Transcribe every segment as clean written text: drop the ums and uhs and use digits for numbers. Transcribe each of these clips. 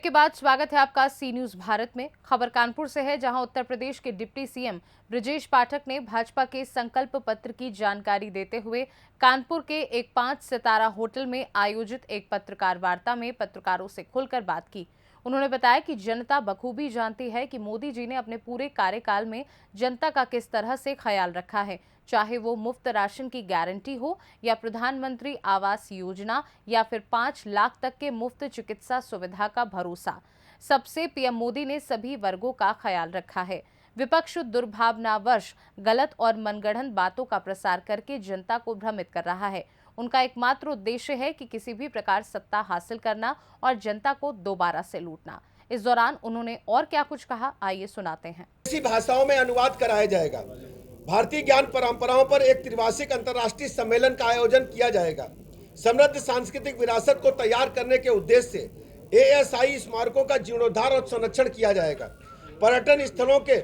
के बाद स्वागत है आपका सी न्यूज भारत में। खबर कानपुर से है, जहां उत्तर प्रदेश के डिप्टी सीएम ब्रजेश पाठक ने भाजपा के संकल्प पत्र की जानकारी देते हुए कानपुर के एक 5 सितारा होटल में आयोजित एक पत्रकार वार्ता में पत्रकारों से खुलकर बात की। उन्होंने बताया कि जनता बखूबी जानती है कि मोदी जी ने अपने पूरे कार्यकाल में जनता का किस तरह से ख्याल रखा है, चाहे वो मुफ्त राशन की गारंटी हो या प्रधानमंत्री आवास योजना या फिर 5 लाख तक के मुफ्त चिकित्सा सुविधा का भरोसा। सबसे पीएम मोदी ने सभी वर्गों का ख्याल रखा है। विपक्ष दुर्भावनावश गलत और मनगढ़ंत बातों का प्रसार करके जनता को भ्रमित कर रहा है। उनका एकमात्र उद्देश्य है कि किसी भी प्रकार सत्ता हासिल करना और जनता को दोबारा से लूटना। इस दौरान उन्होंने और क्या कुछ कहा, आइए सुनाते हैं। इसी भाषाओं में अनुवाद कराया जाएगा। भारतीय ज्ञान परंपराओं पर एक त्रिभाषिक अंतर्राष्ट्रीय सम्मेलन का आयोजन किया जाएगा। समृद्ध सांस्कृतिक विरासत को तैयार करने के उद्देश्य से एएसआई स्मारकों का जीर्णोद्धार और संरक्षण किया जाएगा। पर्यटन स्थलों के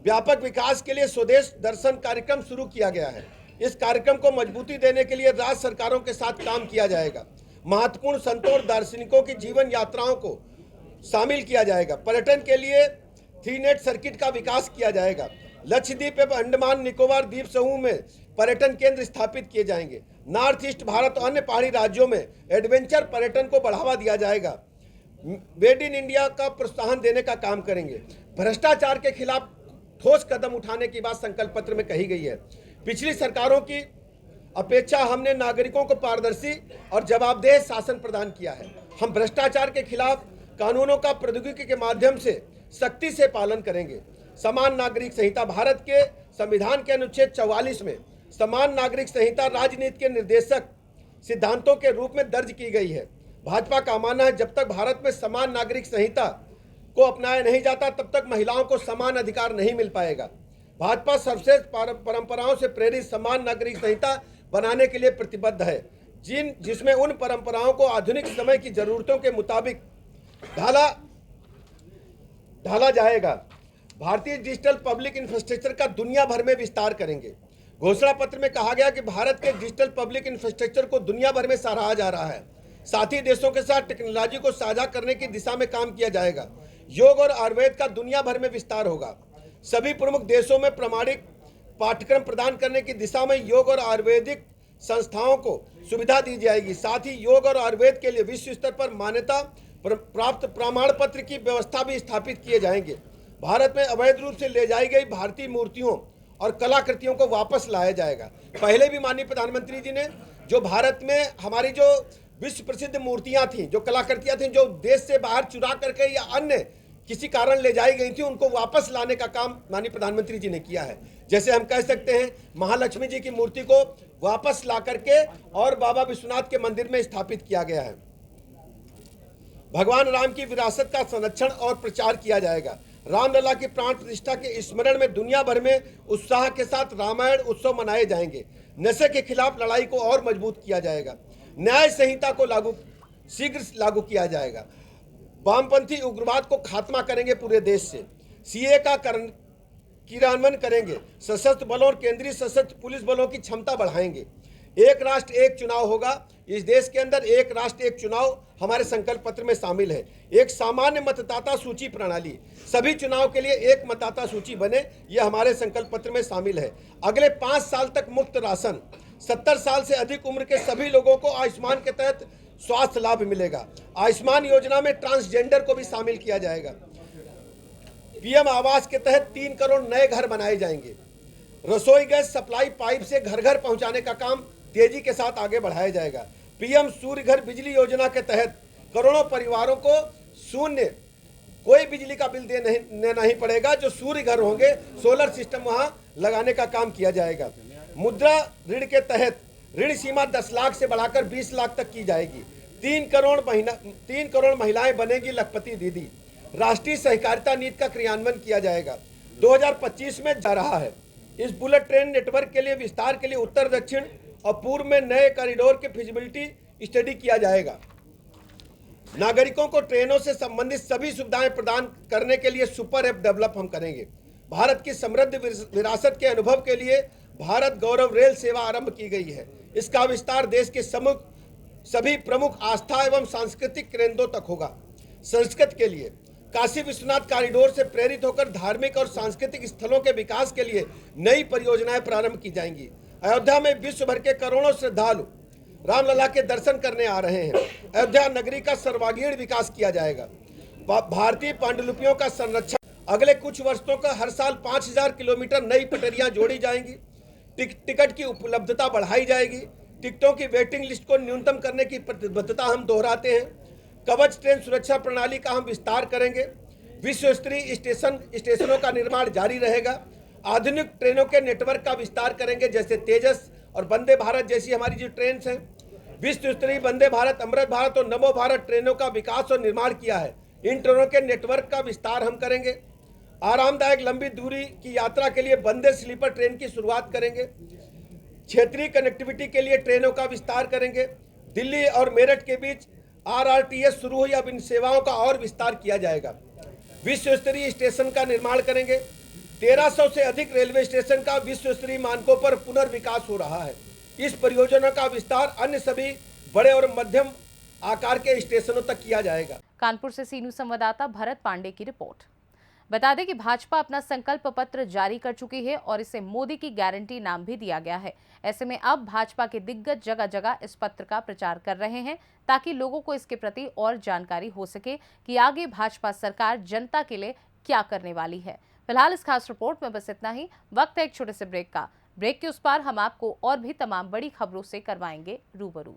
व्यापक विकास के लिए स्वदेश दर्शन कार्यक्रम शुरू किया गया है। इस कार्यक्रम को मजबूती देने के लिए राज्य सरकारों के साथ काम किया जाएगा। महत्वपूर्ण संतों और दार्शनिकों की जीवन यात्राओं को शामिल किया जाएगा। पर्यटन के लिए 3 नेट सर्किट का विकास किया जाएगा। लक्षद्वीप एवं अंडमान निकोबार द्वीप समूह में पर्यटन केंद्र स्थापित किए जाएंगे। नॉर्थ ईस्ट भारत और अन्य पहाड़ी राज्यों में एडवेंचर पर्यटन को बढ़ावा दिया जाएगा। मेड इन इंडिया का प्रोत्साहन देने का काम करेंगे। भ्रष्टाचार के खिलाफ ठोस कदम उठाने की बात संकल्प पत्र में कही गई है। पिछली सरकारों की अपेक्षा हमने नागरिकों को पारदर्शी और जवाबदेह शासन प्रदान किया है। हम भ्रष्टाचार के खिलाफ कानूनों का प्रौद्योगिकी के माध्यम से सख्ती से पालन करेंगे। समान नागरिक संहिता भारत के संविधान के अनुच्छेद 44 में समान नागरिक संहिता राजनीति के निर्देशक सिद्धांतों के रूप में दर्ज की गई है। भाजपा का मानना है, जब तक भारत में समान नागरिक संहिता को अपनाया नहीं जाता तब तक महिलाओं को समान अधिकार नहीं मिल पाएगा। भाजपा सर्वश्रेष्ठ परंपराओं से प्रेरित समान नागरिक संहिता बनाने के लिए प्रतिबद्ध है, जिसमें उन परंपराओं को आधुनिक समय की जरूरतों के मुताबिक ढाला जाएगा। भारतीय डिजिटल पब्लिक इंफ्रास्ट्रक्चर का दुनिया भर में विस्तार करेंगे। घोषणा पत्र में कहा गया कि भारत के डिजिटल पब्लिक इंफ्रास्ट्रक्चर को दुनिया भर में सराहा जा रहा है। साथ ही देशों के साथ टेक्नोलॉजी को साझा करने की दिशा में काम किया जाएगा। योग और आयुर्वेद का दुनिया भर में विस्तार होगा। सभी प्रमुख देशों में प्रमाणिक पाठ्यक्रम प्रदान करने की दिशा में योग और आयुर्वेदिक संस्थाओं को सुविधा दी जाएगी। साथ ही योग और आयुर्वेद के लिए विश्व स्तर पर मान्यता प्राप्त प्रमाण पत्र की व्यवस्था भी स्थापित किए जाएंगे। भारत में अवैध रूप से ले जाई गई भारतीय मूर्तियों और कलाकृतियों को वापस लाया जाएगा। पहले भी माननीय प्रधानमंत्री जी ने जो भारत में हमारी जो विश्व प्रसिद्ध मूर्तियां थीं, जो कलाकृतियां थीं, जो देश से बाहर चुरा करके या अन्य किसी कारण ले जाई गई थी, उनको वापस लाने का काम माननीय प्रधानमंत्री जी ने किया है। जैसे हम कह सकते हैं, महालक्ष्मी जी की मूर्ति को वापस ला करके और बाबा विश्वनाथ के मंदिर में स्थापित किया गया है। भगवान राम की विरासत का संरक्षण और प्रचार किया जाएगा। रामलला की प्राण प्रतिष्ठा के स्मरण में दुनिया भर में उत्साह के साथ रामायण उत्सव मनाए जाएंगे। नशे के खिलाफ लड़ाई को और मजबूत किया जाएगा। न्याय संहिता को शीघ्र लागू किया जाएगा। वामपंथी उग्रवाद को खात्मा करेंगे पूरे देश से। सीए का क्रियान्वयन करेंगे। सशस्त्र बलों और केंद्रीय सशस्त्र पुलिस बलों की क्षमता बढ़ाएंगे। एक राष्ट्र एक चुनाव होगा। इस देश के अंदर एक राष्ट्र एक चुनाव हमारे संकल्प पत्र में शामिल है। एक सामान्य मतदाता सूची प्रणाली, सभी चुनाव के लिए एक मतदाता सूची बने, यह हमारे संकल्प पत्र में शामिल है। अगले 5 साल तक मुफ्त राशन, 70 साल से अधिक उम्र के सभी लोगों को आयुष्मान के तहत स्वास्थ्य लाभ मिलेगा। आयुष्मान योजना में ट्रांसजेंडर को भी शामिल किया जाएगा। पीएम आवास के तहत 3 करोड़ नए घर बनाए जाएंगे। रसोई गैस सप्लाई पाइप से घर घर पहुंचाने का काम तेजी के साथ आगे बढ़ाया जाएगा। पीएम सूर्य घर बिजली योजना के तहत करोड़ों परिवारों को शून्य कोई बिजली का बिल देना नहीं पड़ेगा। जो सूर्य घर होंगे, सोलर सिस्टम वहां लगाने का काम किया जाएगा। मुद्रा ऋण के तहत ऋण सीमा 10 लाख से बढ़ाकर 20 लाख तक की जाएगी। 3 करोड़ महिलाएं बनेगी लखपति दीदी। राष्ट्रीय सहकारिता नीति का क्रियान्वयन किया जाएगा। 2025 में जा रहा है। इस बुलेट ट्रेन नेटवर्क के लिए विस्तार के लिए उत्तर दक्षिण और पूर्व में नए कॉरिडोर के फिजिबिलिटी स्टडी किया जाएगा। नागरिकों को ट्रेनों से संबंधित सभी सुविधाएं प्रदान करने के लिए सुपर ऐप डेवलप हम करेंगे। भारत की समृद्ध विरासत के अनुभव के लिए भारत गौरव रेल सेवा आरंभ की गई है। इसका विस्तार देश के सभी प्रमुख आस्था एवं सांस्कृतिक केंद्रों तक होगा। संस्कृत के लिए, काशी विश्वनाथ कॉरिडोर से प्रेरित होकर धार्मिक और सांस्कृतिक स्थलों के विकास के लिए नई परियोजनाएं प्रारंभ की जाएंगी। अयोध्या में विश्व भर के करोड़ों श्रद्धालु रामलला के दर्शन करने आ रहे हैं। अयोध्या नगरी का सर्वांगीण विकास किया जाएगा। भारतीय पांडुलिपियों का संरक्षण, अगले कुछ वर्षों का हर साल 5000 किलोमीटर नई पटरियां जोड़ी जाएंगी। टिकट की उपलब्धता बढ़ाई जाएगी। टिकटों की वेटिंग लिस्ट को न्यूनतम करने की प्रतिबद्धता हम दोहराते हैं। कवच ट्रेन सुरक्षा प्रणाली का हम विस्तार करेंगे। विश्व स्तरीय स्टेशनों का निर्माण जारी रहेगा। आधुनिक ट्रेनों के नेटवर्क का विस्तार करेंगे, जैसे तेजस और वंदे भारत जैसी हमारी जो ट्रेन हैं। विश्व स्तरीय वंदे भारत, अमृत भारत और नमो भारत ट्रेनों का विकास और निर्माण किया है। इन ट्रेनों के नेटवर्क का विस्तार हम करेंगे। आरामदायक लंबी दूरी की यात्रा के लिए वंदे स्लीपर ट्रेन की शुरुआत करेंगे। क्षेत्रीय कनेक्टिविटी के लिए ट्रेनों का विस्तार करेंगे। दिल्ली और मेरठ के बीच RRTS शुरू हुई, अब इन सेवाओं का और विस्तार किया जाएगा। विश्व स्तरीय स्टेशन का निर्माण करेंगे। 1300 से अधिक रेलवे स्टेशन का विश्व स्तरीय मानकों पर पुनर्विकास हो रहा है। इस परियोजना का विस्तार अन्य सभी बड़े और मध्यम आकार के स्टेशनों तक किया जाएगा। कानपुर से सी न्यूज संवाददाता भरत पांडे की रिपोर्ट। बता दें कि भाजपा अपना संकल्प पत्र जारी कर चुकी है और इसे मोदी की गारंटी नाम भी दिया गया है। ऐसे में अब भाजपा के दिग्गज जगह जगह इस पत्र का प्रचार कर रहे हैं ताकि लोगों को इसके प्रति और जानकारी हो सके कि आगे भाजपा सरकार जनता के लिए क्या करने वाली है। फिलहाल इस खास रिपोर्ट में बस इतना ही। वक्त है एक छोटे से ब्रेक का। ब्रेक के उस पार हम आपको और भी तमाम बड़ी खबरों से करवाएंगे रूबरू।